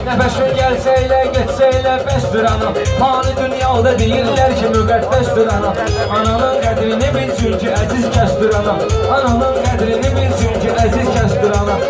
Nəfəsin gəlsə elə, getsə elə bəsdir anam. Fani dünyada deyirlər ki, müqəddəsdir anam. Ananın qədrini bil çünki əziz kəsdir anam. Ananın qədrini bil çünki əziz kəsdir anam.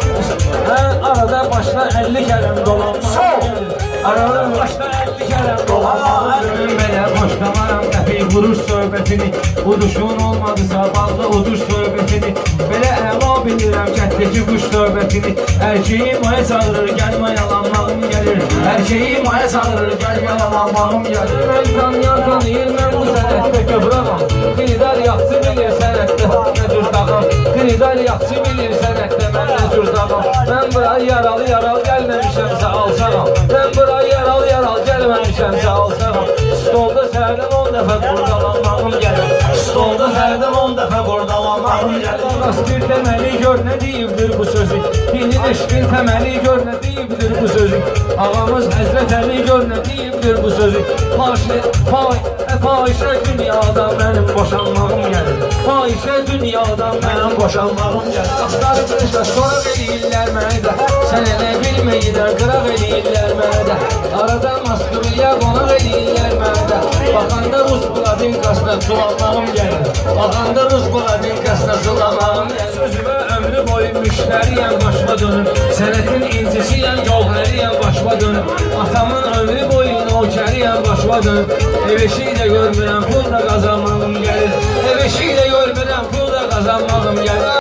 Arada başına 50 kələm dolanmaq gəlir. Arada başına 50 kələm dolanmaq gəlir. Belə boşlamaram qəfi vuruş söhbətini. Uduşun olmadısa bağlı uduş söhbətini. Belə əla bilirəm kətdəki quş söhbətini. Erkeği maya çağırır, gəlmə yalanmağım gəlir. Erkeği maya çağırır, gəlmə yalanmağım gəlir. Mən tanıyır, mən bu sənətdə kövrəğam. Xinidar yaxşı bilir sənətdə nə cür dağam. Xinidar yaxşı bilir sənətdə mən nə cür dağam. Mən burayı yaralı gəlməmişəmsə alsağam. Mən burayı yaralı gəlməmişəmsə alsağam. Stolda səhərdən 10 dəfə qurdalanmağım gəlir. Stolda səhərdən 10 dəfə qurdalanmağım gəlir. Rastir deməli gör nə deyibdir bu sözü. Dinin eşqin təməli gör nə deyibdir bu sözü. Ağamız Həzrət Əli gör nə deyibdir bu sözü. Fahişə dünyadan mənim boşanmağım gəlir. Fahişə dünyadan mənim boşanmağım gəlir. Daşları qırışla soraq eləyirlər mənə də. Sən elə bilməyirlər qıraq eləyirlər mənə də. Arada maskırıya qonaq eləyirlər mənə də. Baxanda Rus Bladinkasına sulanmağım gəlir. Baxanda Rus Bladinkasına sulanmağım gəlir. Sözümə ömrü boyu müştəriyəm başıma dönüb. Sənətin incisiyəm, gövhəriyəm başıma dönüb. Atamın ömrü boyu nokəriyəm başıma dönüb. Ev eşiyi də görmürəm, pul da qazanmağım gəlir. Ev eşiyi də görmürəm, pul da qazanmağım gəlir.